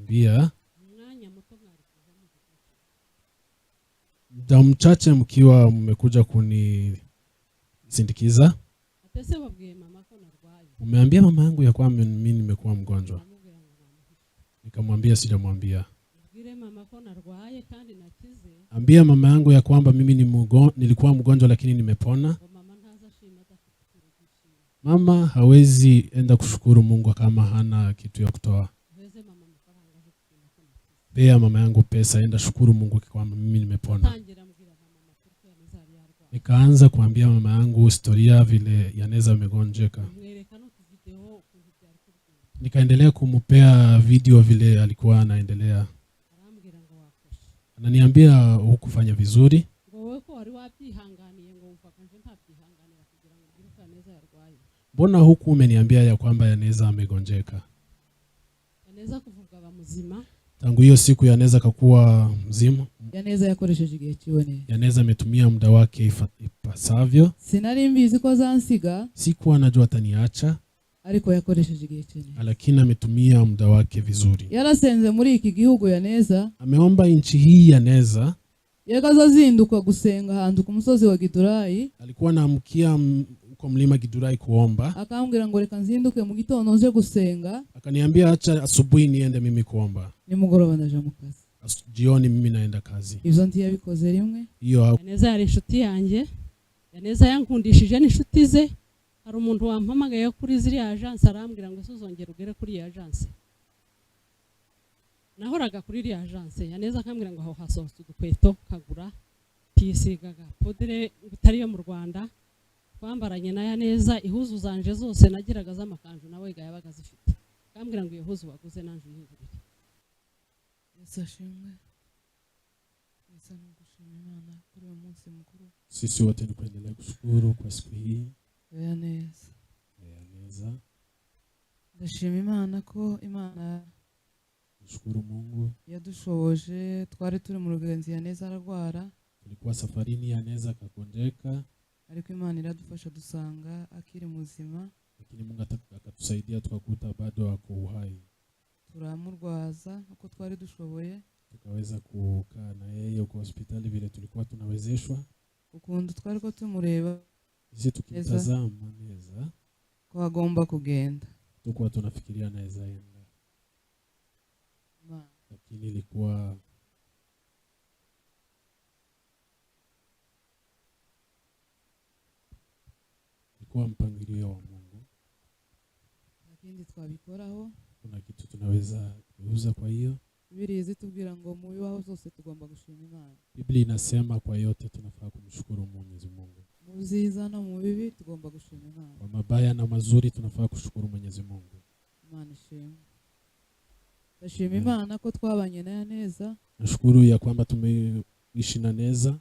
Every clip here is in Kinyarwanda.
Nikamwambia muda mchache mkiwa mmekuja kunisindikiza, umeambia mama yangu ya kwamba mimi nimekuwa mgonjwa. Nikamwambia sijamwambia. Ambia mama yangu ya kwamba mimi nilikuwa mgonjwa lakini nimepona. Mama hawezi enda kushukuru Mungu kama hana kitu ya kutoa. Pea mama yangu pesa, enda shukuru Mungu kwamba mimi nimepona. Nikaanza kuambia mama yangu historia vile Yaneza amegonjeka. Nikaendelea kumpea video vile alikuwa anaendelea. Ananiambia hukufanya vizuri. Mbona huku umeniambia ya kwamba Yaneza amegonjeka? Tangu hiyo siku Yaneza kakuwa mzima. Yaneza yakoresheje igihe kiboneye. Yaneza ametumia muda wake ipasavyo. Sinari mbizi ko zansiga. Sikuwa najua ataniacha. Ariko yakoresheje igihe kinini. Lakini ametumia muda wake vizuri. Yarasenze muri iki gihugu Yaneza. Ameomba nchi hii Yaneza. Yakazazinduka gusenga ahantu ku musozi wa Gidurayi. Alikuwa anaamkia kwa mlima Gidurayi kuomba. Akambwira ngo reka nzinduke mu gitondo nje gusenga. Akaniambia acha asubuhi niende mimi kuomba. Nimugoroba ndaje mu kazi. Jioni mimi naenda kazi. Ivyo ntiyabikoze rimwe. Yaneza yari inshuti yanjye. Yaneza yankundishije n'inshuti ze. Hari umuntu wampamagaye kuri ziri agence arambwira ngo suzongera ugere kuri iyi agence. Nahoraga kuri iri agence. Yaneza akambwira ngo aho hasohotse udukweto kagura tisigaga podere bitari yo mu Rwanda. Twambaranye na Yaneza ihuzu zanje zose nagiraga z'amakanju nawe yabaga zifite. Akambwira ngo iyo huzu waguze nanje uyigurire. Yesashimwe. Nisangushimira Imana kuri uyu munsi mukuru. Sisi wote tunaendelea kushukuru kwa siku hii. Yaneza. Ndashima Imana ko Imana Shukuru Mungu. Yadushoboje twari turi mu rugenzi Yaneza aragwara. Tulikuwa safarini Yaneza akagonjeka. Ariko Imana iradufasha dusanga akiri muzima. Lakini Mungu akatusaidia tukakuta bado ako uhai. Turamurwaza uko twari dushoboye. Tukaweza kukaa na yeye kwa hospitali vile tulikuwa tunawezeshwa. Ukuntu twari ko tumureba. Sisi tukimtazama neza. Ko agomba kugenda. Tulikuwa tunafikiria anaweza enda. Lakini ilikuwa mpangilio wa Mungu. Lakini twabikoraho. Kuna kitu tunaweza kuuza kwa hiyo. Biblia zitubwira ngo mu bibaho zose tugomba gushima Imana. Biblia inasema kwa yote tunafaa kumshukuru Mwenyezi Mungu. Mu byiza no mu bibi tugomba gushima Imana. Kwa mabaya na mazuri tunafaa kushukuru Mwenyezi Mungu. Imana ishimwe. Ndashima Imana ko twabanye na Yaneza. Nashukuru ya kwamba tumeishi na Yaneza.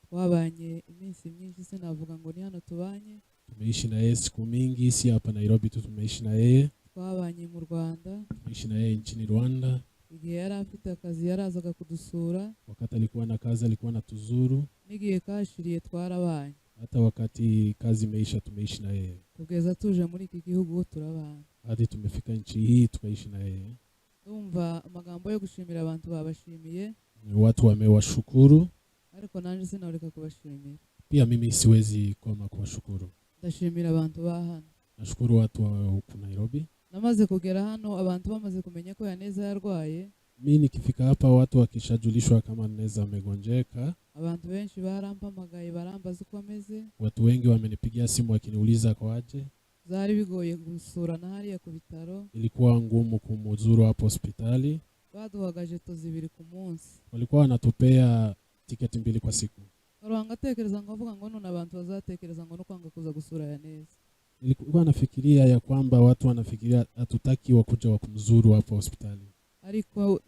Twabanye iminsi myinshi sinavuga ngo ni hano tubanye. Tumeishi na yeye siku mingi, si hapa Nairobi tu tumeishi na yeye. Twabanye mu Rwanda. Tumeishi na yeye nchini Rwanda. Igihe yari afite akazi yarazaga kudusura. Wakati alikuwa na kazi alikuwa anatuzuru. N'igihe kashiriye twarabanye. Hata wakati kazi imeisha tumeishi na yeye. Kugeza tuje muri iki gihugu turabanye. Hadi tumefika nchi hii tukaishi na yeye. Ndumva amagambo yo gushimira abantu babashimiye. Watu wamewashukuru. Ariko nanje sinareka kubashimira. Pia mimi siwezi koma kuwashukuru. Ndashimira abantu ba hano. Nashukuru watu wa huku Nairobi. Namaze kugera hano abantu bamaze kumenya ko Yaneza yarwaye. Mimi nikifika hapa watu wakishajulishwa kama Yaneza amegonjeka. Abantu benshi barampamagaye barambaza uko ameze. Watu wengi wamenipigia simu wakiniuliza kwaje. Zari bigoye gusura na hariya ku bitaro. Ilikuwa ngumu kumuzuru hapo hospitali. Baduhagaje tozibiri ku munsi. Walikuwa wanatupea tiketi 2 kwa siku. Arwanga tekereza ngo avuga ngo none abantu bazatekereza ngo no kwanga kuza gusura Yaneza. Nilikuwa nafikiria ya kwamba watu wanafikiria hatutaki wakuja wakumzuru hapo hospitali. Ariko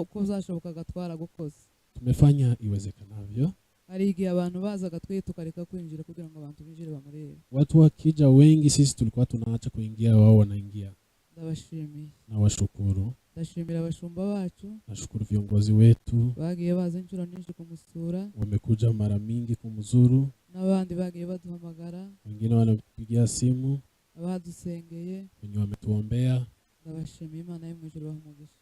uko zashobokaga twaragukoze. Tumefanya iwezekanavyo. Hari igihe abantu bazaga twe tukareka kwinjira kugira ngo abantu binjire bamurebe. Watu wakija wengi sisi tulikuwa tunaacha kuingia, wao wanaingia. Ndabashimiye. Na washukuru. Ndashimira abashumba bacu. Nashukuru viongozi wetu. Bagiye baza inshuro nyinshi kumusura. Wamekuja mara mingi kumzuru. N'abandi bagiye baduhamagara. Wengine wanapigia simu. Abadusengeye. Wenye wametuombea. Ndabashimiye Imana yo mu ijuru bahumugisha.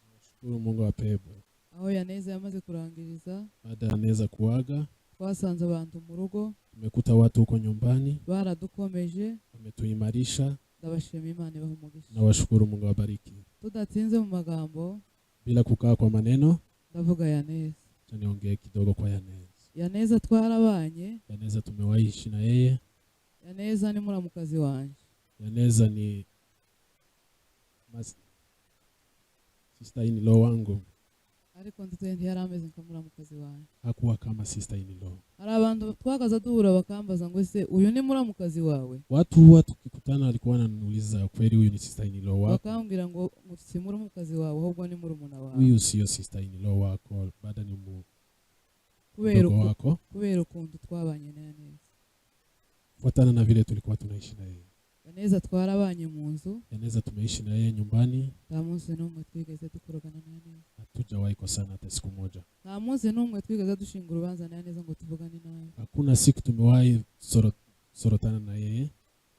Shukuru Mungu wa pepo. aho Yaneza yamaze kurangiriza Baada ya Neza kuaga, twasanze abantu mu rugo tumekuta watu huko nyumbani, baradukomeje, wametuimarisha. ndabashima Imana ibahe umugisha. Na washukuru Mungu awabariki. Tudatinze mu magambo, Bila kukaa kwa maneno, ndavuga Yaneza. niongee kidogo kwa Yaneza. Yaneza twarabanye, Yaneza tumewaishi na yeye. Yaneza ni muramukazi wanje. Yaneza ni sister in law wangu. Ariko nditende yarameze nka muramukazi wanje. Hakuwa kama sister in law. Hari abantu twakaza duhura bakambaza ngo ese uyu ni muramukazi wawe? Watu tukikutana walikuwa wananiuliza kweli huyu ni sister in law wako? Bakambwira ngo si muramukazi wawe ahubwo ni murumuna wawe. Huyu sio sister in law wako, bado ni Kubera wako. Kubera ukuntu twabanye na Yaneza. Fuatana na vile tulikuwa tunaishi na yeye. Yaneza twarabanye mu nzu. Yaneza tumeishi na yeye nyumbani. Nta munsi n'umwe twigeze dukorogana na Yaneza. Hatujawahi kosana hata siku moja. Nta munsi n'umwe twigeze dushinga urubanza na Yaneza ngo tuvugane nawe. Hakuna siku tumewahi sorotana na yeye.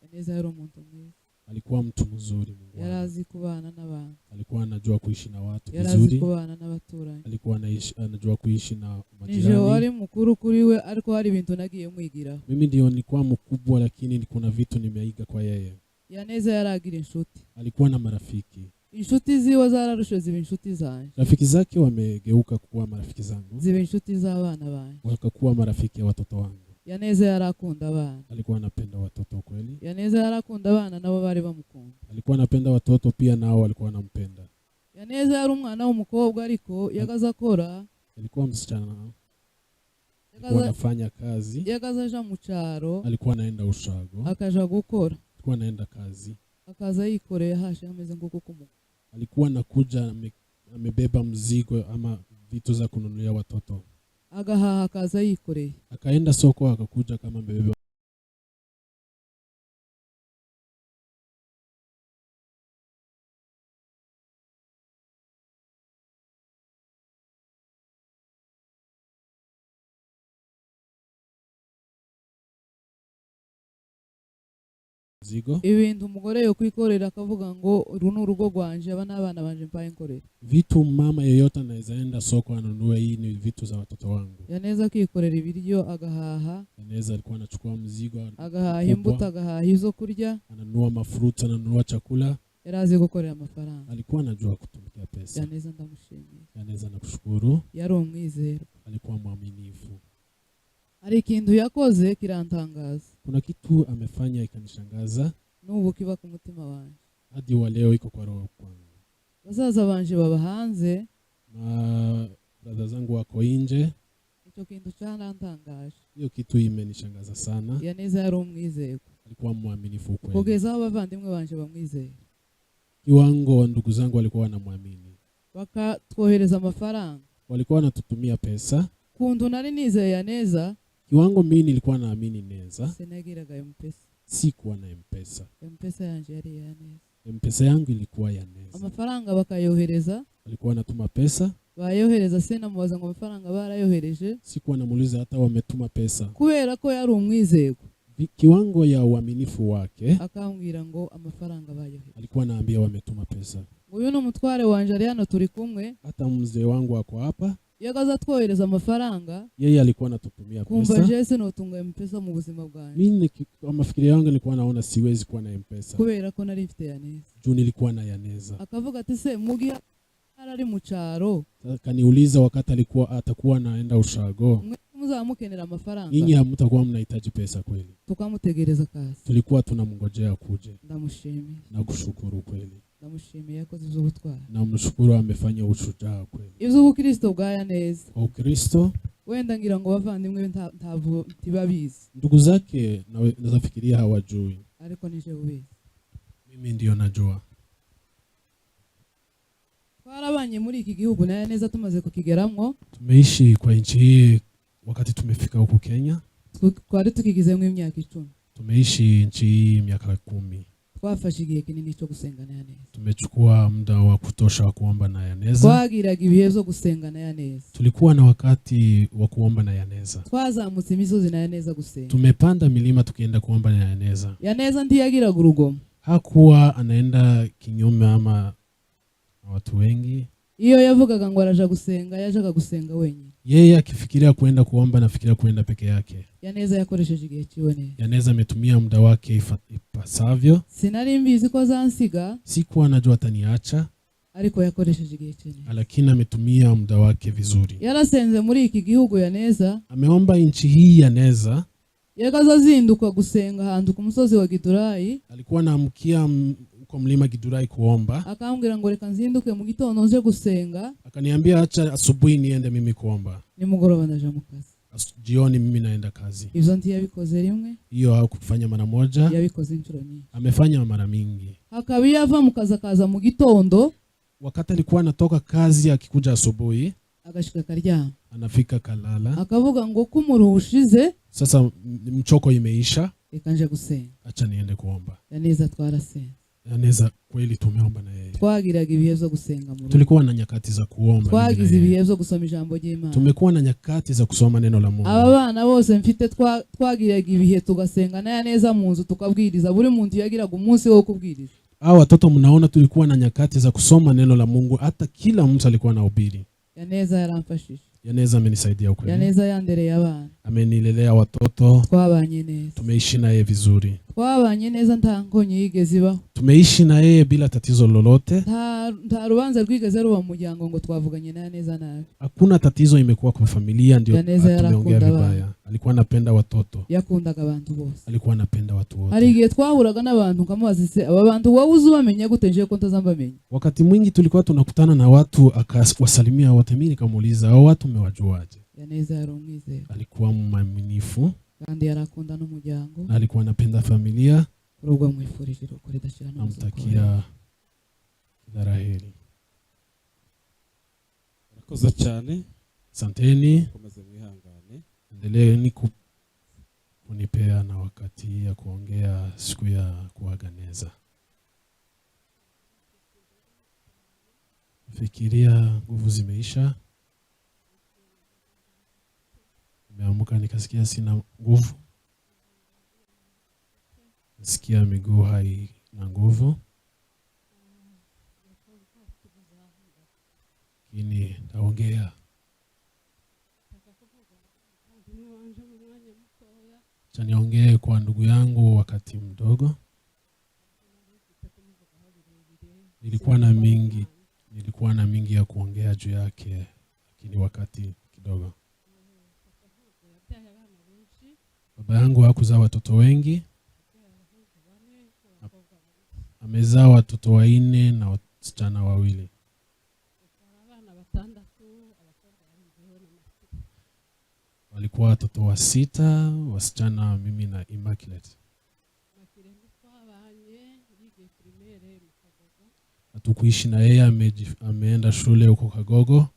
Yaneza yari umuntu mwiza. Alikuwa mtu mzuri, Mungu. Yarazi kubana n'abantu. Alikuwa anajua kuishi na watu vizuri. Yarazi kubana n'abaturanyi. Alikuwa anajua kuishi na majirani. Nije wari mukuru kuri we ariko hari ibintu nagiye mwigira. Mimi ndio nilikuwa mkubwa lakini kuna vitu nimeiga kwa yeye. Yaneza yaragira inshuti. Alikuwa na marafiki. Inshuti ziwe zararushe ziba inshuti zanje. Rafiki zake wamegeuka kuwa marafiki zangu. Ziba inshuti z'abana banje. Wakakuwa marafiki ya watoto wangu. Yaneza yarakunda abana. Alikuwa anapenda watoto kweli. Yaneza yarakunda abana nabo bari bamukunda. Alikuwa anapenda watoto pia nao walikuwa wanampenda. Yaneza yari umwana w'umukobwa ariko yagaza akora. Alikuwa msichana. Alikuwa anafanya kazi. Yagaza aja mu cyaro. Alikuwa anaenda ushago. Akaja gukora. Alikuwa anaenda kazi. Akaza yikoreye hashe ameze nguko kumuka. Alikuwa anakuja amebeba mzigo ama vitu za kununulia watoto. Agahaha akaza yikoreye. Akaenda soko akakuja kama amebeba. Zigo. Ibintu umugore yo kwikorera akavuga ngo uru ni urugo rwanje aba n'abana banje mpaye nkorera. Vitu mama yeyote anaweza enda soko anunue, hii ni vitu za watoto wangu. Yaneza akikorera ibiryo agahaha. Yaneza alikuwa anachukua mzigo. Agahaha imbuto, agahaha izo kurya. Ananunua mafuta, ananunua chakula. Yarazi gukorera amafaranga. Alikuwa anajua kutumikia pesa. Yaneza ndamushimiye. Yaneza nakushukuru. Yari umwizero. Alikuwa mwaminifu. Ari ikintu yakoze kirantangaza. Kuna kitu amefanya ikanishangaza. N'ubu kiba ku mutima wanje. Hadi wa leo iko kwa roho kwangu. Bazaza banje baba hanze. Na dada zangu wako nje. Icyo kintu cyarantangaje. Hiyo kitu imenishangaza sana. Yaneza yari umwizero. Alikuwa mwaminifu kweli. Kugeza aho abavandimwe banje bamwizera. Kiwango ndugu zangu walikuwa wanamwamini. Bakatwohereza amafaranga. Walikuwa wanatutumia pesa. Kundu nari nizeye Yaneza. Kiwango mimi nilikuwa naamini Neza. Sinagiraga M-Pesa. Sikuwa na M-Pesa. M-Pesa yanje yari ya Yaneza. M-Pesa yangu ilikuwa ya Neza. Amafaranga bakayohereza. Walikuwa wanatuma pesa. Bayohereza sinamubaza ngo amafaranga barayohereje. Sikuwa namuuliza hata wametuma pesa. Kubera ko yari umwizego. Kiwango ya uaminifu wake. Akambwira ngo amafaranga bayohereje. Alikuwa anaambia wametuma pesa. Uyu ni umutware wanje ari hano turi kumwe. Hata mzee wangu ako hapa. Yagaza twohereza amafaranga. Yeye alikuwa anatutumia pesa. Kumva Jesse notunga M-Pesa mu buzima bwanje. Mimi mafikiri yangu nilikuwa naona siwezi kuwa na M-Pesa. Kubera ko nari mfite Yaneza. Juu nilikuwa na Yaneza. Akavuga ati se mugi ari mu cyaro. Kaniuliza wakati atakuwa naenda ushago. Muzamukenera amafaranga. Nyinyi hamtakuwa mnahitaji pesa kweli. Tukamutegereza kazi. Tulikuwa tunamngojea kuje. Ndamushimiye. Na kushukuru kweli. Ndamushimiye yakoze iz'ubutwari. Na mshukuru amefanya ushujaa kweli. Ivy'ubukristo bwa Yaneza. Ukristo Wenda ngira ngo bavandimwe ntavu tibabizi. Ndugu zake nazafikiria hawajui. Ariko nije ubizi. Mimi ndio najua. Twarabanye muri iki gihugu na Yaneza tumaze kukigeramwo. Tumeishi kwa nchi hii wakati tumefika huku Kenya. Twari tukigizemo imyaka 10. Tumeishi nchi hii miaka 10. Twafashe igihe kinini cyo gusenga na Yaneza. Tumechukua muda wa kutosha wa kuomba na Yaneza. Twagiraga ibihe byo gusenga na Yaneza. Tulikuwa na wakati wa kuomba na Yaneza. Twazamutse imisozi na Yaneza gusenga. Tumepanda milima tukienda kuomba na Yaneza. Yaneza ntiyagiraga urugomo. Hakuwa anaenda kinyume ama watu wengi. iyo yavugaga ngo araja gusenga yajaga gusenga wenyine. Yeye akifikiria kwenda kuomba nafikiria kwenda peke yake. Yaneza yakoresheje igihe kiwe neza. Yaneza ametumia muda wake ipasavyo. Sinari mbizi ko zansiga. Sikuwa najua ataniacha. Ariko yakoresheje igihe cye neza. Lakini ametumia muda wake vizuri. Yarasenze muri iki gihugu Yaneza. Ameomba nchi hii Yaneza. Yagaza zinduka gusenga ahantu ku musozi wa Gidurayi. Alikuwa anaamkia kwa mlima Gidurayi kuomba. Akambwira ngo reka nzinduke mu gitondo nje gusenga. Akaniambia acha asubuhi niende mimi kuomba. Nimugoroba ndaja mu kazi. Jioni mimi naenda kazi. Ivyo ntiyabikoze rimwe. Hiyo hakufanya mara moja. Yabikoze inshuro nyinshi. Amefanya mara mingi. Hakabi yava mu kazi akaza mu gitondo. Wakati alikuwa anatoka kazi akikuja asubuhi. Agashika karyama. Anafika kalala. Akavuga ngo kumuruhushize. Sasa mchoko imeisha. Reka nje gusenga. Acha niende kuomba. Yaneza twarasenga. Yaneza kweli tumeomba na yeye. Twagiraga ibihe byo gusenga mu rugo. Tulikuwa na nyakati za kuomba. Twagize ibihe byo gusoma ijambo ry'Imana. Tumekuwa na nyakati za kusoma neno la Mungu. Aba bana bose mfite twagiraga ibihe tugasenga na Yaneza mu nzu tukabwiriza. Buri muntu yagiraga umunsi wo kubwiriza. Hao watoto mnaona tulikuwa na nyakati za kusoma neno la Mungu, hata kila mtu alikuwa anahubiri. Yaneza yaramfashije. Yaneza amenisaidia ukweli. Yaneza yandereye abana. Amenilelea watoto. Twabanye neza. Tumeishi na yeye vizuri. Twabanye neza nta nkonyi yigeze ibaho. Tumeishi na yeye bila tatizo lolote. Nta rubanza rwigeze ruba mu muryango ngo twavuganye na Yaneza nabi. Hakuna tatizo imekuwa kwa familia ndio tumeongea vibaya. Alikuwa anapenda watoto. Yakundaga abantu bose. Alikuwa anapenda watu wote. Hari igihe twahuraga n'abantu kamubaza se aba bantu wowe uzubamenya gute nje ko ntazambamenya. Wakati mwingi tulikuwa tunakutana na watu akawasalimia wote, mimi nikamuuliza hao watu umewajuaje? Yaneza yaromwize. Alikuwa mwaminifu. Kandi yarakunda n'umuryango. Na alikuwa anapenda familia. Urubwo mwifurije uko ridashira no namtakia kila laheri. Murakoze cyane. Asanteni. Komeze mwihangane. Endeleeni kunipea na wakati ya kuongea siku ya kuaganeza. Fikiria nguvu zimeisha. Nimeamka nikasikia sina nguvu. Nasikia miguu haina nguvu. Lakini taongea. Acha niongee kwa ndugu yangu wakati mdogo. Nilikuwa na mingi ya kuongea juu yake, lakini wakati kidogo. Baba yangu hakuzaa watoto wengi. Amezaa watoto 4 na wasichana 2. Walikuwa watoto 6, wasichana mimi na Immaculate. Hatukuishi na yeye, ameenda shule huko Kagogo.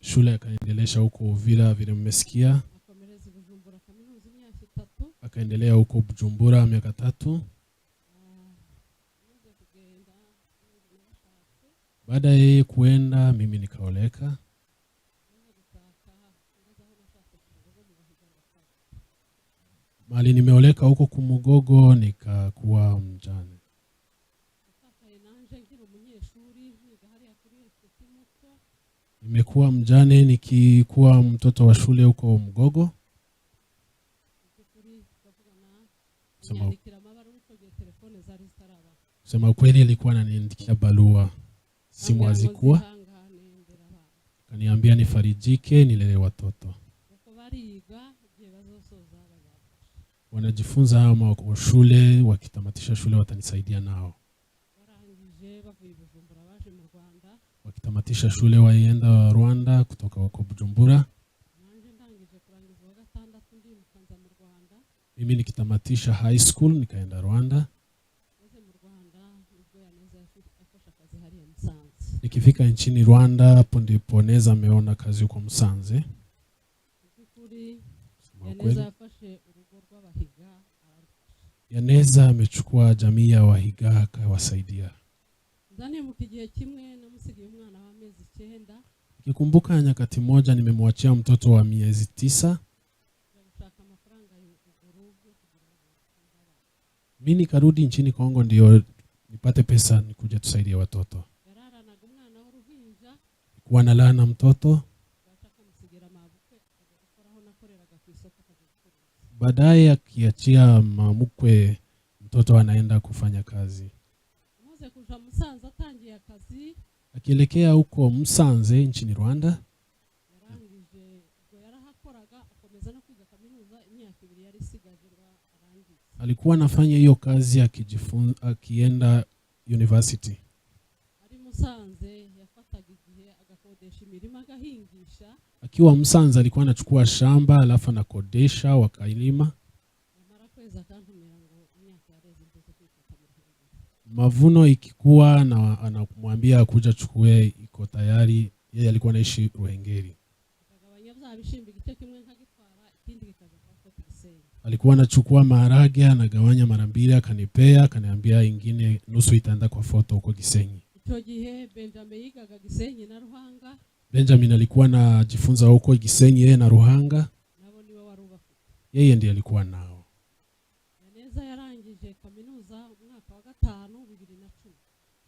Shule akaendelesha huko Uvira vile mmesikia. Akaendelea huko Bujumbura miaka 3. Baada ya yeye kuenda mimi nikaoleka. Mali nimeoleka huko Kumugogo nikakuwa mjane. Nimekuwa mjane nikikuwa mtoto wa shule huko Mugogo. Sema kweli alikuwa ananiandikia barua. Simu hazikuwa. Kaniambia nifarijike nilele watoto. Wanajifunza hama wa shule, wakitamatisha shule watanisaidia nao. Wakitamatisha shule waenda Rwanda kutoka wako Bujumbura. Mimi nikitamatisha high school nikaenda Rwanda. Nikifika nchini Rwanda hapo ndipo Neza ameona kazi huko Musanze. Yaneza amechukua jamii ya Wahiga akawasaidia. Nikikumbuka nyakati moja nimemwachia mtoto wa miezi 9. Mimi nikarudi nchini Kongo ndio nipate pesa nikuja tusaidia watoto. yararanaga umwana w'uruhinja Kuwa nalana mtoto. bashakamusigira mabukwe agakoraho nakoreraga ku isoko akagukorera. Baadaye akiachia mamukwe mtoto anaenda kufanya kazi. Amaze kuja Musanze atangiye akazi Akielekea huko Musanze nchini Rwanda, yarangije ubwo yarahakoraga akomeza no kwiga kaminuza imyaka 2 yari isigaje ngo arangize. alikuwa anafanya hiyo kazi akienda university. Ari Musanze yafataga igihe agakodesha imirima agahingisha. Akiwa Musanze alikuwa anachukua shamba alafu anakodesha wakalima. Yamara kweza akantumira ngo imyaka yareze ndoze kwifata mu Rwanda. Mavuno ikikuwa na anamwambia kuja chukue iko tayari. Yeye alikuwa anaishi Ruhengeri. Akagabanya bya bishimbi gice kimwe nkagitwara ikindi kikaza kwa Gisenyi. Alikuwa anachukua maharage anagawanya mara mbili akanipea akaniambia ingine nusu itaenda kwa foto huko Gisenyi. Icyo gihe Benjamin yigaga Gisenyi na Ruhanga. Benjamin alikuwa anajifunza huko Gisenyi yeye na Ruhanga. Nabo niwe warubafite. Yeye ndiye alikuwa nao. Neza yarangije kaminuza mwaka wa 5 2010.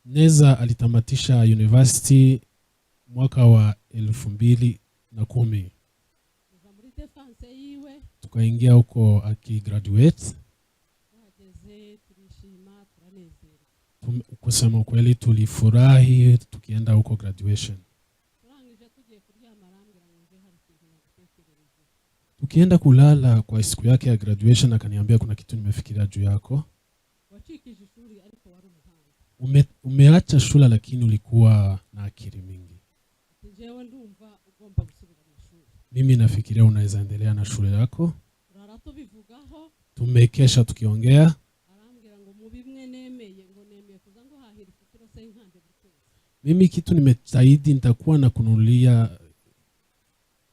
Neza alitamatisha university mwaka wa 2010. Kuva muri defense yiwe Tukaingia huko akigraduate. twageze turishima turanezerwa. Kusema kweli tulifurahi tukienda huko graduation. Turangije tugiye kuryama arambwira ngo nje hari ikintu nagutekerereje. Tukienda kulala kwa siku yake ya graduation akaniambia kuna kitu nimefikiria juu yako. Wacikije ishuri ariko wari umuhanga. Umeacha shule lakini ulikuwa na akili mingi. Jewe ndumva ugomba gusubira mu ishuri. Mimi nafikiria unaweza endelea na shule yako. Turara tubivugaho. Tumekesha tukiongea. Arambwira ngo mu bimwe nemeye ngo nemeye kuza ngo hahira ifutiro se nkande bukwezi. Mimi kitu nimetaidi nitakuwa na kununulia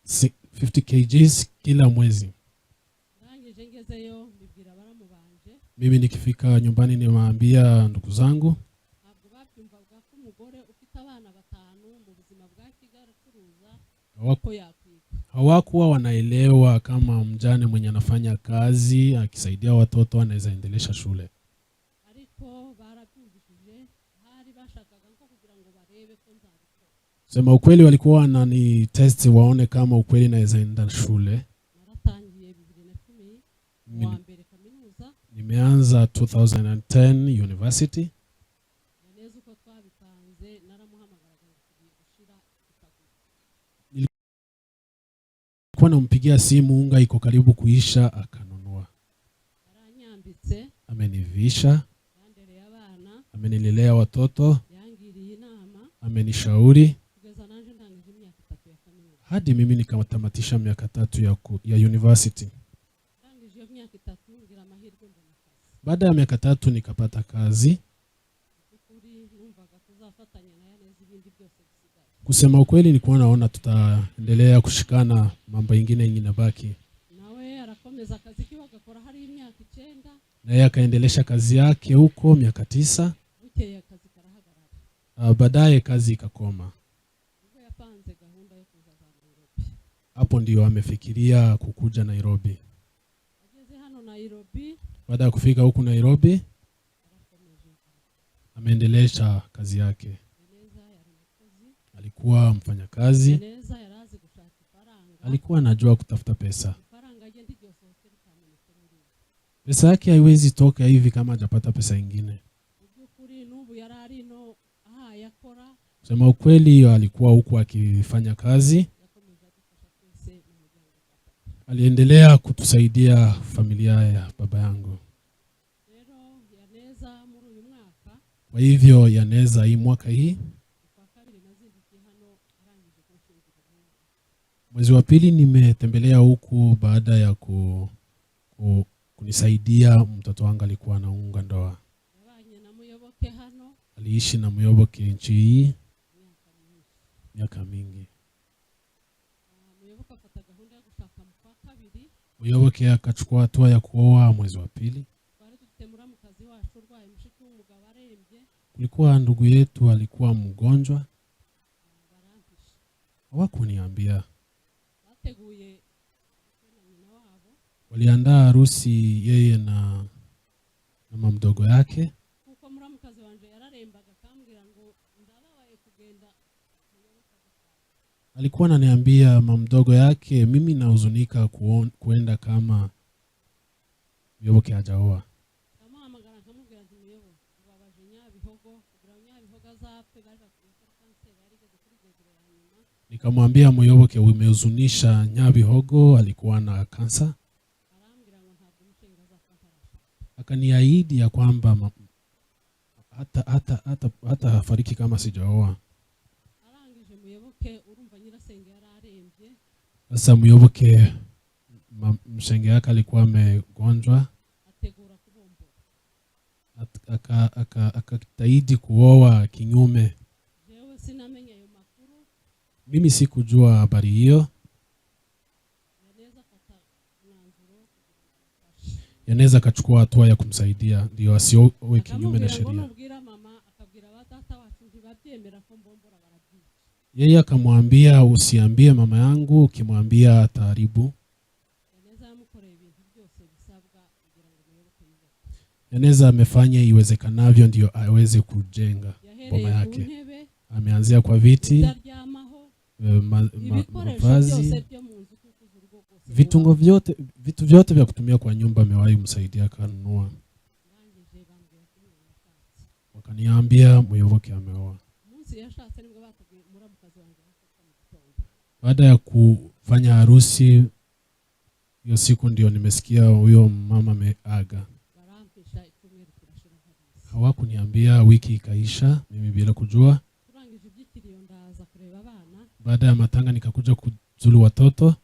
50 kgs kila mwezi. Ndangije ngezeyo mbibwira baramubanje. Mimi nikifika nyumbani niwaambia ndugu zangu. Ntabwo babyumvaga ko umugore ufite abana 5 mu buzima bwa Kigali acuruza ko yakwiga. Hawakuwa wanaelewa kama mjane mwenye anafanya kazi akisaidia watoto anaweza endelesha shule. Ariko barabyumvishije hari bashakaga nko kugira ngo barebe ko nzabikora. Sema ukweli walikuwa wanani test waone kama ukweli naweza enda shule. Naratangiye 2010 wa mbere kaminuza. Nimeanza 2010 university. Neza uko twabipanze naramuhamagaraga ngo tugiye gushira ikaguru. Nilikuwa nampigia simu unga iko karibu kuisha akanunua. Yaranyambitse. Amenivisha. Yandereye abana. Amenilelea watoto. Yangiriye inama. Amenishauri. Kugeza nanje ndangije imyaka 3 ya kaminuza. Hadi mimi nikamtamatisha miaka 3 ya university. Ndangije imyaka 3 ngira amahirwe mbona kazi. Baada ya miaka 3 nikapata kazi. Kuri numvaga tuzafatanya na Yaneza ibindi byose bisigaye. Kusema ukweli nilikuwa naona tutaendelea kushikana mambo mengine inabaki. Nawe arakomeza akazi kiwa gakora hari imyaka 9. Na yeye akaendelesha kazi yake huko miaka 9. Bukeye akazi karahagarara. Baadaye kazi ikakoma. Ubwo yapanze gahunda yo kuza za Nairobi. Hapo ndio amefikiria kukuja Nairobi. Ageze hano Nairobi. Baada ya kufika huku Nairobi ameendelesha kazi yake. Alikuwa mfanyakazi. Alikuwa anajua kutafuta pesa. Pesa yake haiwezi toka hivi kama hajapata pesa nyingine. Sema ukweli alikuwa huku akifanya kazi. Aliendelea kutusaidia familia ya baba yangu. Kwa hivyo Yaneza hii mwaka hii mwezi wa pili nimetembelea huku baada ya kunisaidia mtoto wangu alikuwa anaunga ndoa. Aliishi na Muyoboke nchi hii miaka mingi. Muyoboke akachukua hatua ya kuoa mwezi wa pili. Kulikuwa ndugu yetu alikuwa mgonjwa. Hawakuniambia. Waliandaa harusi yeye na na mama mdogo yake. kuko muramukazi wanje yararembaga akambwira ngo ndababaye kugenda. Alikuwa ananiambia mama mdogo yake, mimi nahuzunika kuenda kama Muyoboke hajaoa. Amuhamagara nkamubwira nti Muyoboke ubabaje Nyabihogo kugira Nyabihogo azapfe baje kuyikora kanseri yarigeze kuri gerera nyuma. Nikamwambia Muyoboke, umehuzunisha Nyabihogo alikuwa na kansa. Arambwira ngo ntabwo umushinga azapfa ntarashaka. Akaniahidi ya kwamba hata hafariki kama sijaoa. Arangije Muyoboke urumva nyirasenge yararembye. Sasa Muyoboke mshenge yake alikuwa amegonjwa, ategura kubombora. Akajitahidi kuoa kinyume. Jewe sinamenya ayo makuru. Mimi sikujua habari hiyo. Yanaweza kachukua hatua ya kumsaidia ndio asiowe kinyume na sheria. Yeye akamwambia, usiambie mama yangu, ukimwambia ataharibu. Yanaweza amefanya iwezekanavyo ndio aweze kujenga boma yake. Ameanzia kwa viti, mavazi, vitu vyote vya kutumia kwa nyumba amewahi kumsaidia kanunua. Wakaniambia Muyoboke ameoa. Baada ya kufanya harusi hiyo siku ndio nimesikia huyo mama ameaga. Hawakuniambia, wiki ikaisha mimi bila kujua. Baada ya matanga nikakuja kuzulu watoto.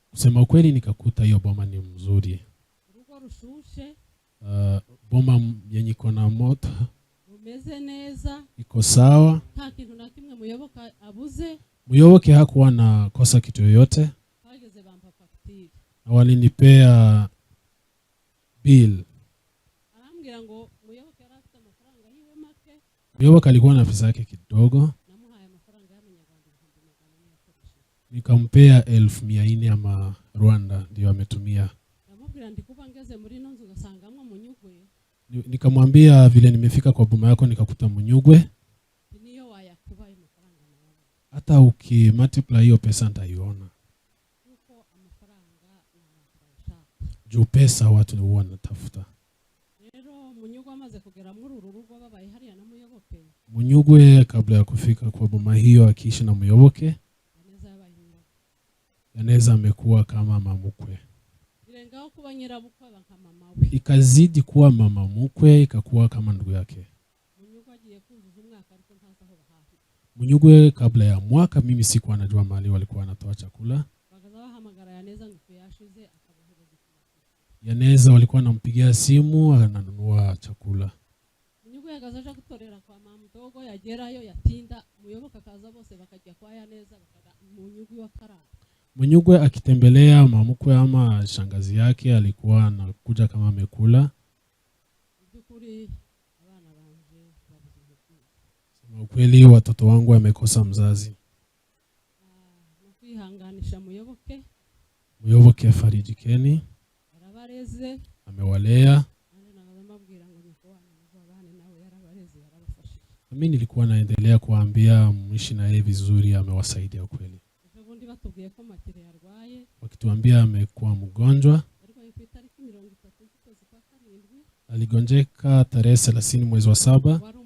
Kusema ukweli nikakuta hiyo boma ni mzuri. Boma yenye iko na moto. Iko sawa. Muyoboke hakuwa na kosa kitu yoyote. Na walinipea bill. Muyoboke alikuwa na pesa yake kidogo. Nikampea 1400 ama Rwanda ndio ametumia. Nikamwambia vile nimefika kwa boma yako nikakuta Munyugwe. Hata ukimultiply hiyo pesa nitaiona. Juu pesa watu huwa wanatafuta. Munyugwe kabla ya kufika kwa boma hiyo akiishi na Muyoboke, Yaneza amekuwa kama mamukwe. Ikazidi kuwa mama mukwe, ikakuwa kama ndugu yake. Munyugwe kabla ya mwaka mimi sikuwa najua mahali walikuwa wanatoa chakula. Yaneza walikuwa wanampigia simu ananunua chakula. Munyugwe akazaja kutorera kwa mama mdogo yagerayo yatinda Muyoboke akaza bose bakajya kwa Yaneza Munyugwe wakarara. Munyugwe akitembelea mamukwe ama shangazi yake alikuwa anakuja kama amekula. Sema ukweli watoto wangu wamekosa mzazi. Muyoboke farijikeni. Amewalea. Mimi nilikuwa naendelea kuambia mwishi na yeye vizuri, amewasaidia kweli. Wakituambia amekuwa mgonjwa. Aligonjeka tarehe 30 mwezi wa 7.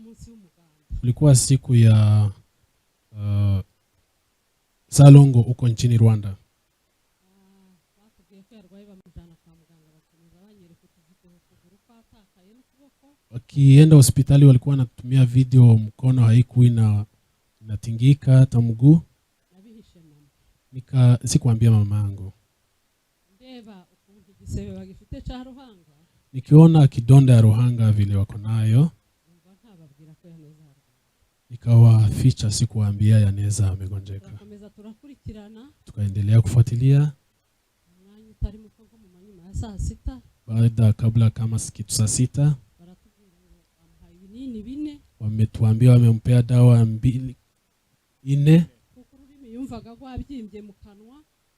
Ulikuwa siku ya Salongo huko nchini Rwanda. Wakienda hospitali walikuwa wanatumia video, mkono haikuwa inatingika hata mguu. Sikuambia mama yangu. Nikiona kidonda ya Ruhanga vile wako nayo, nikawaficha, sikuambia Yaneza amegonjeka. Tukaendelea kufuatilia. Baada kabla kama kitu saa 6 wametuambia wamempea dawa 4.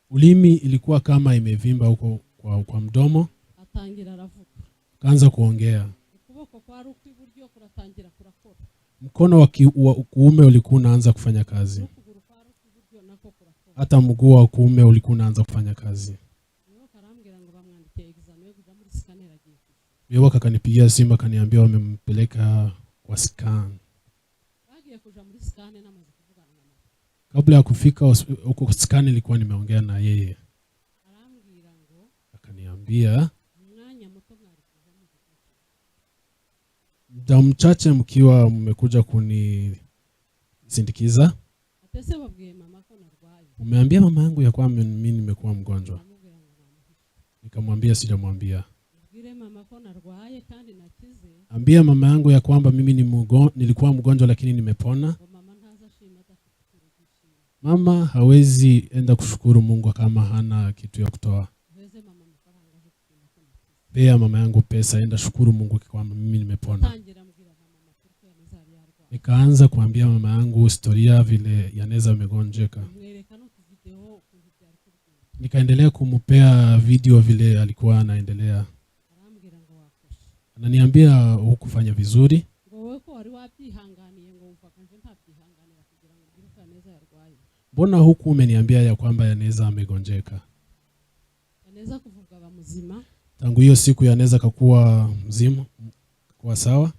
Ulimi ilikuwa kama imevimba huko kwa mdomo. atangira aravuga kaanza kuongea. ukuboko kwari ukw'iburyo kuratangira kurakora Mkono wa kuume ulikuwa unaanza kufanya kazi. ukuguru kwari ukw'iburyo nako kurakora Hata mguu wa kuume ulikuwa unaanza kufanya kazi. Muyoboke arambwira ngo bamwandike examen yo kuja muri scanner agiye Muyoboke akanipigia simu akaniambia wamempeleka kwa scan. bagiye kuja muri scanner namaze kuvugana na mama Kabla ya kufika huko scan ilikuwa nimeongea na yeye. arambwira ngo Akaniambia umwanya muto mwari kuja mu muda mchache mkiwa mmekuja kunisindikiza. atese babwiye mama ko narwaye Umeambia mama yangu ya kwamba mimi nimekuwa mgonjwa. aramubwira ngo bamuhishe Nikamwambia sijamwambia. ubwire mama ko narwaye kandi nakize Ambia mama yangu ya kwamba mimi nilikuwa mgonjwa lakini nimepona. ngo mama ntazashima adafite kurugishima Mama hawezi enda kushukuru Mungu kama hana kitu ya kutoa. uheze mama amafaranga aje kushima ko nakize Pea mama yangu pesa, enda shukuru Mungu kwamba mimi nimepona. tangira mbwira mama makuru ko yanezari yarwaye Nikaanza kuambia mama yangu historia vile Yaneza amegonjeka. mwereka no kuvideo ukuntu byari kugenda Nikaendelea kumupea video vile alikuwa anaendelea. arambwira ngo wakoshe Ananiambia hukufanya vizuri. ngo wowe ko wari wabyihanganiye ngo wumvaga nje ntabyihanganira kugira ngo ubwire ko Yaneza yarwaye Mbona huku umeniambia ya kwamba Yaneza amegonjeka? Yaneza kuvuga aba muzima Tangu hiyo siku Yaneza kakuwa mzima, kwa sawa.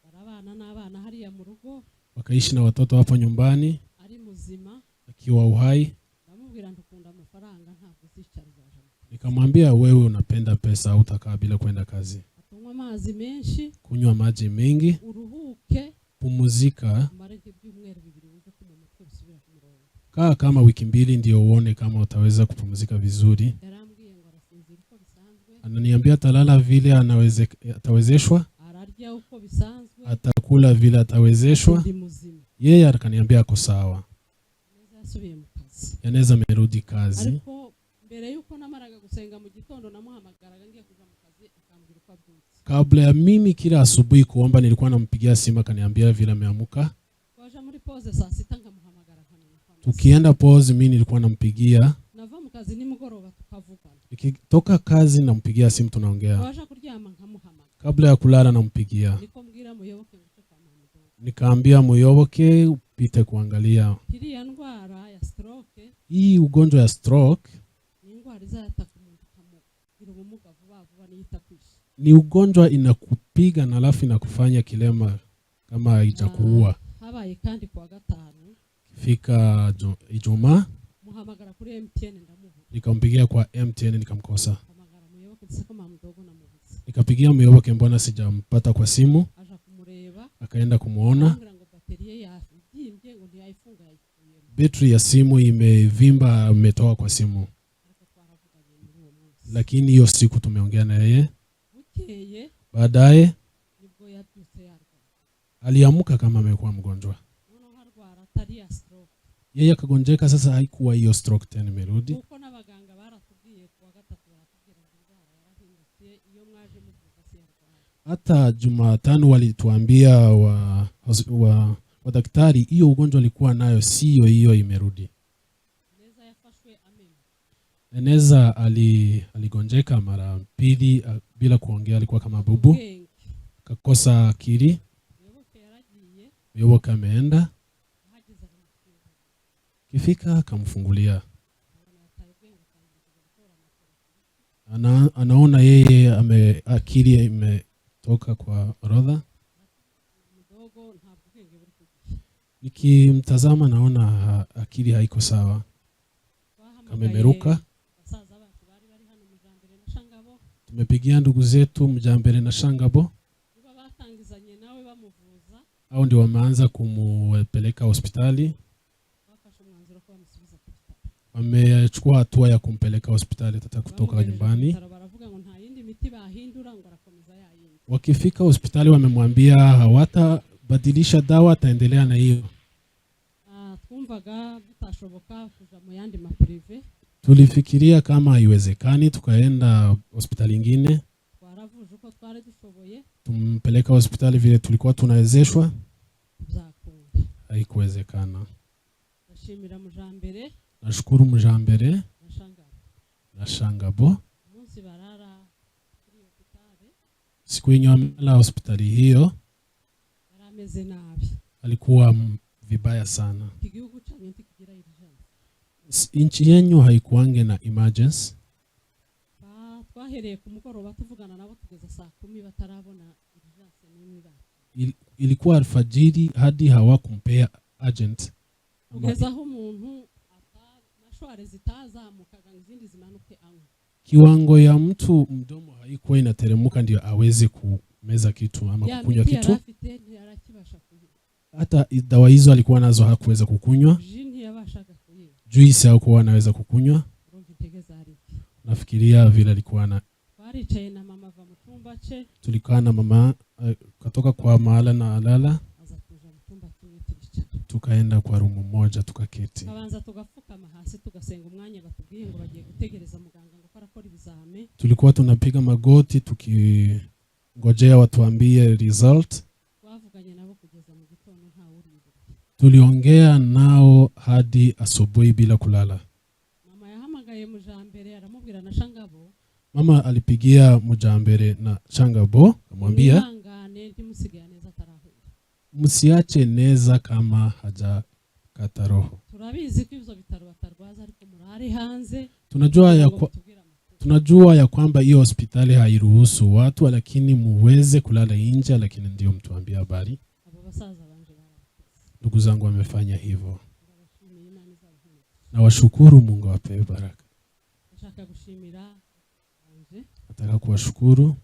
barabana n'abana hariya mu rugo Wakaishi na watoto hapo nyumbani ari muzima akiwa uhai. ndamubwira ndukunda amafaranga ntabwo uzicara uzaje Nikamwambia wewe unapenda pesa, utakaa bila kwenda kazi. atunywa amazi menshi Kunywa maji mengi, uruhuke pumuzika, umare nk'ibyumweru bibiri wumve ko mu mutwe bisubira ku murongo kaa kama wiki 2 ndio uone kama utaweza kupumzika vizuri. yarambwiye ngo arasinzira uko bisanzwe Ananiambia atalala vile atawezeshwa, ararya uko bisanzwe atakula vile atawezeshwa. ndi muzima Yeye akaniambia ako sawa. Yaneza yasubiye mu kazi Yaneza amerudi kazi. ariko mbere yuko namaraga gusenga mu gitondo namuhamagaraga ngiye kuja mu kazi akambwira uko abyutse Kabla ya mimi kila asubuhi kuomba nilikuwa nampigia simu akaniambia vile ameamuka. twaje muri pause saa sita nkamuhamagara nkamenya ko ameze. Tukienda pause mimi nilikuwa nampigia. nava mu kazi nimugoroba tukavugana Nikitoka kazi nampigia simu tunaongea. twaje kuryama nkamuhamagara Kabla ya kulala nampigia. niko mbwira muyoboke ngo cyo kwa mama Mudogo. Nikaambia Muyoboke upite kuangalia. iriya ndwara ya stroke Hii ugonjwa ya stroke ni indwara izataka umuntu ikamugira ubumuga vuba vuba niyita kwisha ni ugonjwa inakupiga na alafu inakufanya kilema kama haijakuua. habaye kandi kuwa gatanu Fika Ijumaa muhamagara kuri MTN ndamubura nikampigia kwa MTN nikamkosa. hamagara muyoboke ndetse ko mama Mudogo namubuze Nikapigia Muyoboke mbona sijampata kwa simu, aja kumureba akaenda kumuona. ambwira ngo bateri ye yagimbye ngo ntiyayifunga yayikuyemo Betri ya simu imevimba, umetoa kwa simu. ariko twaravuganye muri uwo munsi Lakini hiyo siku tumeongea na yeye. bukeye Baadaye nibwo yabyutse yarwaye aliamuka kama amekuwa mgonjwa. noneho harwara atari ya stroke Yeye akagonjeka, sasa haikuwa hiyo stroke tena imerudi. kuko n'abaganga baratubwiye kuwa gatatu baratubwira ngo indwara yarahindutse iyo mwaje muvuga si yarwaye Hata Jumatano walituambia wa daktari hiyo ugonjwa alikuwa nayo sio hiyo imerudi. Yaneza yafashwe amema Yaneza aligonjeka mara 2 bila kuongea, alikuwa kama bubu, ubwenge kakosa akili. muyoboke yaragiye Muyoboke ameenda, ahageze aramufungura kifika akamfungulia. abona yataye ubwenge atangira kujya gutora amakuru Anaona yeye akili imetoka kwa orodha. Mudogo ntabwo ubwenge buri kugihe Nikimtazama naona akili haiko sawa, kamemeruka. basaza bacu bari bari hano Mujambere na Shangabo Tumepigia ndugu zetu Mjambere na Shangabo, niba batangizanye nawe bamuvuza au ndio wameanza kumpeleka hospitali. bafashe umwanzuro ko bamusubiza ku bitaro Wamechukua hatua ya kumpeleka hospitali tata kutoka Bamugejeje ku nyumbani. bitaro baravuga ngo nta yindi miti bahindura ngo arakomeza yayindi Wakifika hospitali wamemwambia hawatabadilisha dawa, ataendelea na hiyo. twumvaga bitashoboka kuja mu yandi maprive Tulifikiria kama haiwezekani, tukaenda hospitali nyingine, twaravuje uko twari dushoboye tumpeleka hospitali vile tulikuwa tunawezeshwa. byakunda Haikuwezekana. ndashimira Mujambere Nashukuru Mjambere na Shangabo na Shangabo umunsi barara kuri Siku yenye amelala hospitali hiyo yarameze nabi. alikuwa vibaya sana. Igihugu cyanyu ntikigira urgence. Nchi yenyu haikuange na emergency. Twahereye ku mugoroba tuvugana nabo tugeza saa 10 batarabona urgence n'imwe ba. Ilikuwa alfajiri hadi hawakumpea agent. Kugeza aho umuntu mashware zitazamukaga izindi zimanuke anywa. Kiwango ya mtu mdomo haikuwa inateremuka ndio aweze kumeza kitu ama kukunywa kitu. Hata dawa hizo alikuwa nazo hakuweza kukunywa. Juice hakuwa anaweza kukunywa. Nafikiria vile alikuwa na twaricaye na mama va mutumba che. Tulikaa na mama katoka kwa mahala na alala. Tukaenda kwa rumu moja tukaketi. Kabanza tugapfukama hasi tugasenga umwanya batubwiye ngo bagiye gutegereza muganga ngo farakora ibizame. Tulikuwa tunapiga magoti tukingojea watuambie result. Twavuganye nabo kugeza mu gitondo nta uri. Tuliongea nao hadi asubuhi bila kulala. Mama yahamagaye mujambere aramubwira na Shangabo. Mama alipigia Mujambere na Shangabo akamwambia msiache neza kama hajakata roho. Turabizi ko ivyo bitaro batarwaza ariko murari hanze. Tunajua ya kwamba hiyo hospitali hairuhusu watu, lakini muweze kulala nje, lakini ndio mtuambia habari. Abo basaza banje barakoze. Ndugu zangu wamefanya hivyo. Na washukuru Mungu awape baraka. Nashaka gushimira banje. Nataka kuwashukuru.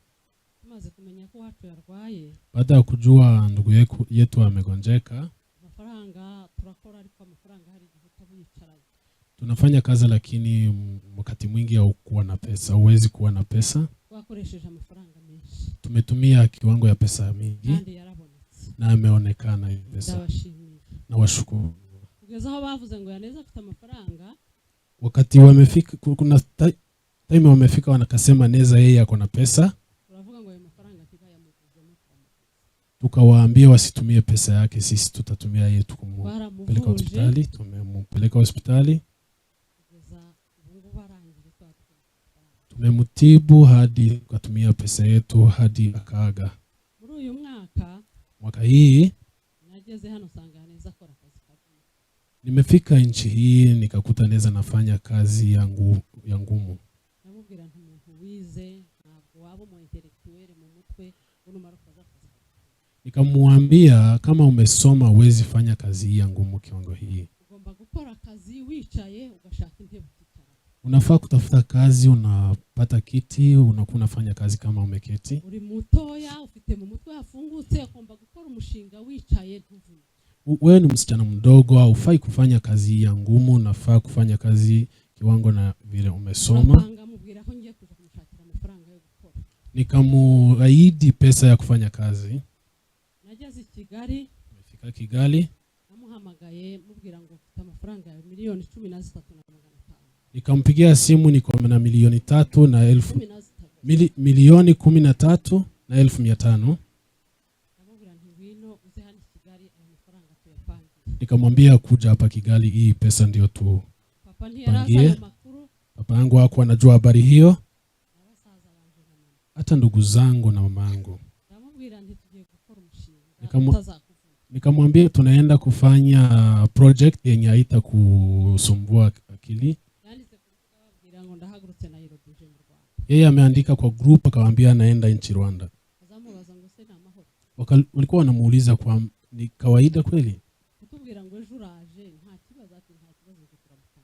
Tumaze kumenya ko watu yarwaye. Baada ya kujua ndugu yetu amegonjeka. Amafaranga turakora ariko amafaranga hari igihe utabicaranye. Tunafanya kazi lakini wakati mwingi haukuwa na pesa, huwezi kuwa na pesa. Twakoresheje amafaranga menshi. Tumetumia kiwango ya pesa mingi. Kandi yarabonetse. Na ameonekana hiyo pesa. Ndabashimiye. Na washukuru. Kugeza aho bavuze ngo Yaneza afite amafaranga. Wakati wamefika kuna time wamefika wanakasema Neza yeye ako na pesa. Turavuga ngo ayo mafaranga kigayamukuzemo. Tukawaambia wasitumie pesa yake, sisi tutatumia yeye tukumpeleka hospitali. Tumempeleka hospitali. Tumemutibu hadi tukatumia pesa yetu hadi akaaga. Muri uyu mwaka hii nageze hano sanga Yaneza akora kazi kagumu. Nimefika nchi hii nikakuta Neza nafanya kazi ya ngumu. Namubwira nti umuntu wize ntabwo wabo mu intellectuel mu mutwe unumara kuza kazi. Nikamwambia kama umesoma uwezi fanya kazi hii ya ngumu kiwango hii. Ugomba gukora kazi wicaye ugashaka intebe ukicara. Unafaa kutafuta kazi, unapata kiti, unakuwa unafanya kazi kama umeketi. Uri mutoya ufite mu mutwe hafungutse ugomba gukora umushinga wicaye ntuvune. Wewe ni msichana mdogo, haufai kufanya kazi ya ngumu, unafaa kufanya kazi kiwango na vile umesoma. Nikamuahidi pesa ya kufanya kazi. Nageze Kigali. Nimefika Kigali. Namuhamagaye mubwira ngo mfite amafaranga ya milioni 13,500. Nikampigia simu niko na milioni 3 na elfu milioni 13 na 1,500. Nikamwambia kuja hapa Kigali, hii pesa ndio tu pangie. Papa yangu hakuwa anajua habari hiyo. Hata ndugu zangu na mama yangu. Nikamwambia tunaenda kufanya project yenye haita kusumbua akili. Yeye ameandika kwa group akamwambia anaenda nchi Rwanda. Walikuwa wanamuuliza kwa ni kawaida kweli?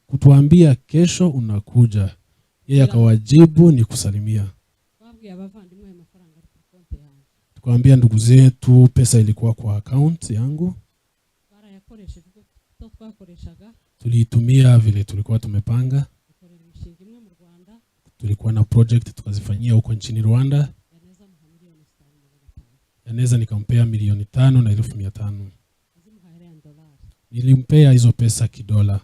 Kutuambia kesho unakuja. Yeye akawajibu ni kusalimia. Tukamwambia ndugu zetu pesa ilikuwa kwa account yangu. Tulitumia vile tulikuwa tumepanga. Tulikuwa na project tukazifanyia huko nchini Rwanda. Yaneza nikampea milioni 5 na 1,500. Nilimpea hizo pesa kidola.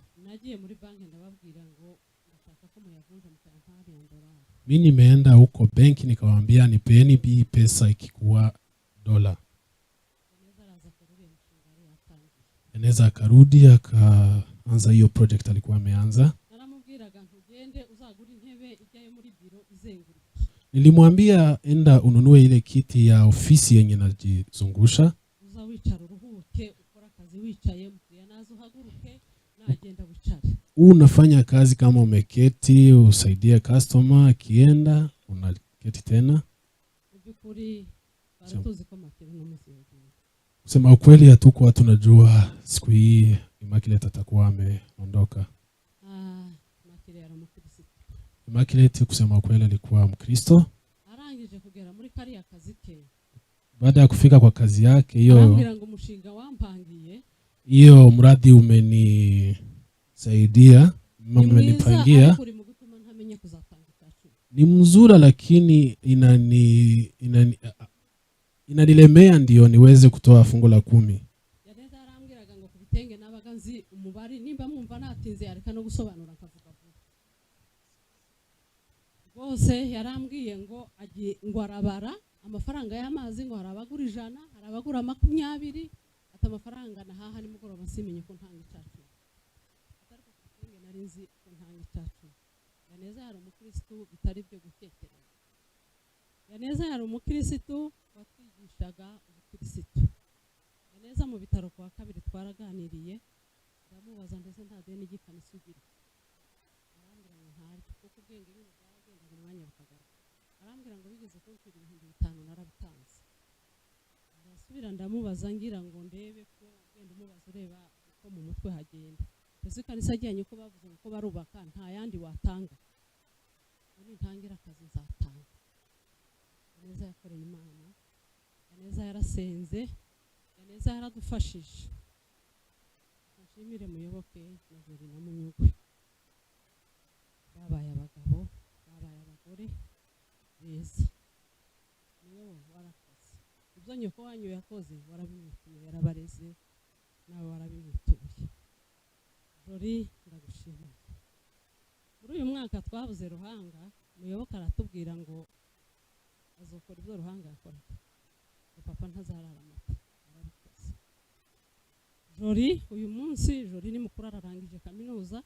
Mimi nimeenda huko benki nikawaambia nipeeni hii pesa ikikuwa dola. Yaneza akarudi akaanza hiyo project alikuwa ameanza. Nilimwambia enda ununue ile kiti ya ofisi yenye najizungusha. uza wicara uruhuke ukora akazi wicaye, mukiriya nazo uhaguruke nagenda wicare. Unafanya kazi kama umeketi, usaidie customer, akienda unaketi tena. Mu by'ukuri baratuzi ko Makire n'umuzi yagiye. Kusema ukweli hatukuwa tunajua siku hii Immaculate atakuwa ameondoka. Makire yari umukristo. Immaculate kusema ukweli alikuwa Mkristo. Arangije kugera muri kariya kazi ke, Baada ya kufika kwa kazi yake arambwira ngo umushinga wampangiye, hiyo mradi umenisaidia, umenipangia, uri mu gutuma ntamenye kuzatanga icyacu. ni mzuri lakini inanilemea ndio niweze kutoa fungu la 10. Yaneza arambwiraga ngo kubitenge nabaga nzi umubari, nimba mwumva natinze yareka no gusobanura akavuga vuba. Bose yarambwiye ngo ngo arabara amafaranga y'amazi, ngo arabagura 100, arabagura 20, ata amafaranga nahaha nimugoroba simenye ko ntanga icyacu. Atariko kubitenge nari nzi ko ntanga icyacu. Yaneza yari umukristo bitari byo gutekereza. Yaneza yari umukristo watwigishaga ubukristo. Yaneza mu bitaro kwa kabiri twaraganiriye, ndamubaza ndetse nta deni gikanisa ugira. Arambwira ngo ntari kuko ubwenge nyine bwaragenda mu mwanya bukagaruka. Arambwira ngo bigeze kunshyura 5,000 narabitanze. Ndasubira ndamubaza ngira ngo ndebe ko ugenda umubaza ureba uko mu mutwe hagenda. Ese kanisa ajyanye ko bavuze ngo barubaka nta yandi watanga. Ubu ntangira akazi nzatanga. Yaneza yakoreye Imana. Yaneza yarasenze. Yaneza yaradufashije. Nshimire Muyoboke na Jori na Munyugwe. Babaye abagabo, babaye abagore beza. Niyo warakoze. Ibyo nyoko wanyu yakoze warabimwituye, yarabareze nawe warabimwituye. Jori ndagushimiye. Muri uyu mwaka twabuze Ruhanga, Muyoboke aratubwira ngo azokora ibyo Ruhanga yakoraga. Papa ntazarara amata, arabikoze. Jori uyu munsi, Jori ni mukuru ararangije kaminuza,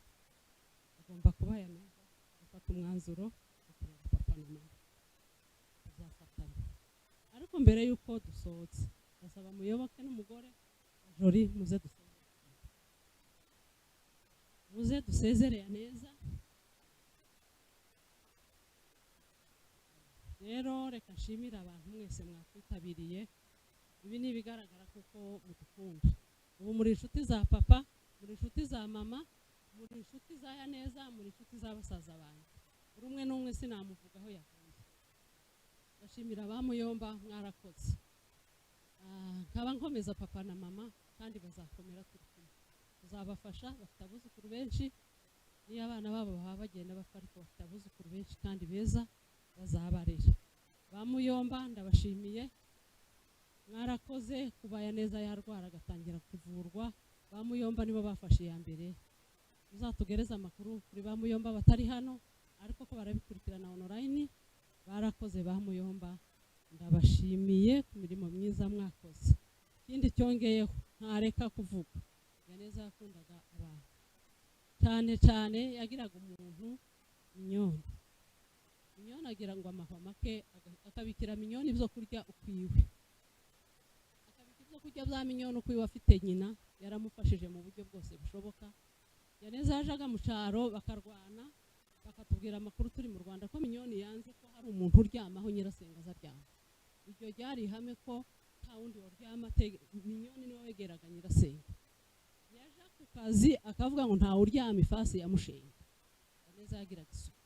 agomba kuba Yaneza gufata umwanzuro wo kurera papa na mama. Tuzafatanya. Ariko mbere yuko dusohotse, ndasaba Muyoboke n'umugore Jori muze dusezere. Muze dusezere Yaneza. Rero reka nshimira abantu mwese mwakwitabiriye. Ibi ni bigaragara kuko mudukunda. Ubu muri inshuti za papa, muri inshuti za mama, muri inshuti za Yaneza, muri inshuti za basaza banjye. Buri umwe n'umwe sinamuvugaho yavuye. Ndashimira abamuyomba mwarakoze. Nkaba nkomeza papa na mama kandi bazakomera turi kumwe. Tuzabafasha, bafite abuzukuru benshi. Niyo abana babo baba bagenda bapfa ariko bafite abuzukuru benshi kandi beza bazabarera. Bamuyomba ndabashimiye. Mwarakoze kuba Yaneza yarwara agatangira kuvurwa. Bamuyomba nibo bafashe ya mbere. Uzatugereza amakuru kuri Bamuyomba batari hano ariko ko barabikurikirana online. Barakoze Bamuyomba, ndabashimiye ku mirimo myiza mwakoze. Ikindi cyongeyeho ntareka kuvuga, Yaneza yakundaga abantu cyane cyane, yagiraga umuntu minyoni. Minyoni agira ngo amahwa make, akabikira minyoni ibyo kurya ukwiwe, akabikira ibyo kurya bya minyoni ukwiwe afite nyina. Yaramufashije mu buryo bwose bushoboka. Yaneza yajaga mu cyaro bakarwana, bakatubwira amakuru turi mu Rwanda ko minyoni yanze ko hari umuntu uryamaho nyirasenga azaryama. Iryo ryari ihame ko nta wundi waryama, minyoni niwe wegeraga nyirasenga. Yaje ku kazi akavuga ngo nta uryama ifasi ya mushenga. Yaneza yagiraga isuku.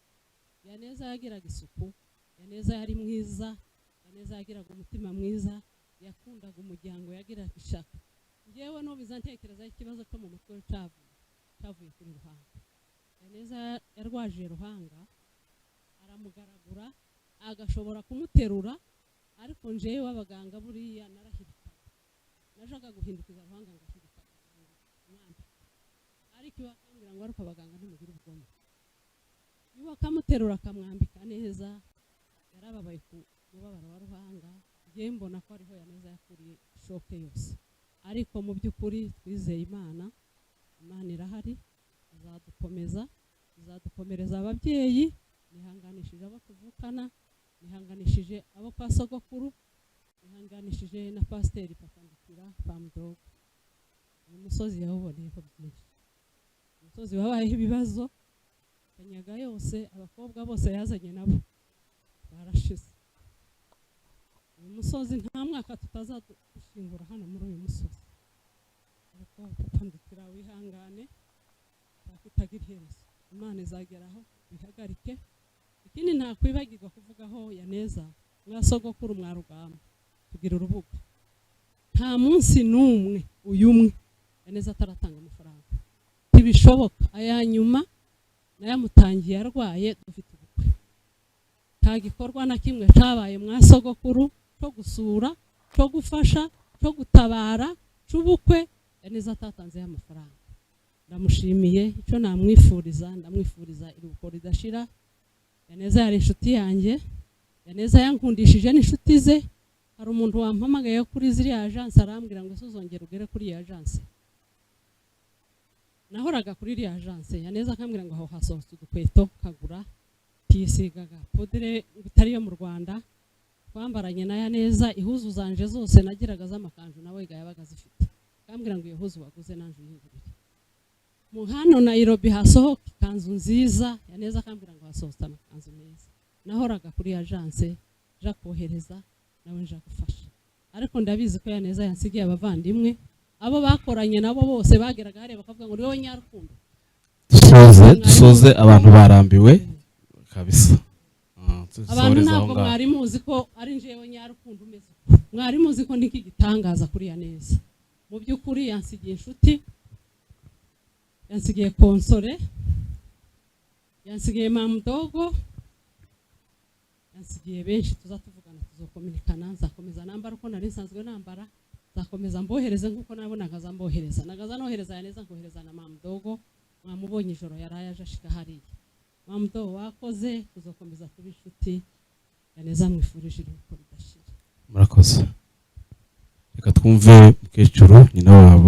Yaneza yagiraga isuku. Yaneza yari mwiza. Yaneza yagiraga umutima mwiza. Yakundaga umuryango, yagiraga ishaka. Ngewe no bizantekereza ikibazo cyo mu mutwe cyavuye kuri Ruhanga. Yaneza yarwaje Ruhanga, aramugaragura, agashobora kumuterura, ariko njewe w'abaganga buriya narahirikaga. Najaga guhindukiza Ruhanga ngahirikaga umwanda. Ariko bakambwira ngo ariko abaganga ntimugira ubugome. Iyo akamuterura akamwambika neza, yarababaye ku mubabaro wa Ruhanga. Ngiye mbona ko ariho Yaneza yakuriye shoke yose. Ariko mu by'ukuri twizeye Imana. Imana irahari, izadukomeza, izadukomereza ababyeyi, nihanganishije abo tuvukana, nihanganishije abo kwa sogokuru, nihanganishije na pasiteri papa Ndikira Pamudogo. Uyu musozi yawuboneyeho byinshi, umusozi wabayeho ibibazo, Kanyaga yose abakobwa bose yazanye nabo barashize. Uyu musozi nta mwaka tutazadushingura hano muri uyu musozi, ariko papa Ndikira wihangane, takitagira iherezo, Imana izageraho bihagarike. Ikindi nta kwibagirwa kuvugaho Yaneza mwasogokuru mwa Rugamba tugira urubuga, nta munsi n'umwe uyu umwe Yaneza ataratanga amafaranga, ntibishoboka. Aya nyuma nayamutangiye arwaye dufite ubukwe, nta gikorwa na kimwe cyabaye mwasogokuru cyo gusura, cyo gufasha, cyo gutabara, cy'ubukwe Yaneza atatanze amafaranga. Ndamushimiye, icyo namwifuriza, ndamwifuriza iruhuko ridashira. Yaneza yari inshuti yanjye, Yaneza yankundishije n'inshuti ze. Hari umuntu wampamagaye kuri ziriya agence arambwira ngo uzongera ugere kuri iyi agence. Nahoraga kuri iriya agence, Yaneza akambwira ngo aho hasohotse udukweto kagura tisigaga podere bitari yo mu Rwanda. Twambaranye na Yaneza, ihuzu zanje zose nagiraga z'amakanju nawe yabaga zifite. Akambwira ngo iyo huzu waguze nanje uyingurire. Mu hano Nairobi hasohoka ikanzu nziza, Yaneza akambwira ngo hasohotse amakanzu meza. Nahoraga kuri agence ja kohereza nawe nja gufasha, ariko ndabizi ko Yaneza yansigiye abavandimwe, abo bakoranye nabo bose bageraga hare bakavuga ngo niwe Nyarukundo. Dusoze abantu barambiwe kabisa. Abantu ntabwo mwari muzi ko ari njewe Nyarukundo umeze, mwari muzi ko ndiki gitangaza kuri Yaneza. Mu by'ukuri yansigiye inshuti, yansigiye konsore, yansigiye Mamudogo, yansigiye benshi tuzatuvugana, tuzokominikana. Nzakomeza nambara uko nari nsanzwe nambara, nzakomeza mbohereze nkuko nabonaga zambohereza. Nagaza nohereza Yaneza nkohereza na Mamudogo, mwamubonye ijoro yaraye aje ashika hariya. Mamudogo wakoze, tuzokomeza tuba inshuti. Yaneza mwifurije iruhuko ridashira. Murakoze. Reka twumve mukecuru nyina wabo.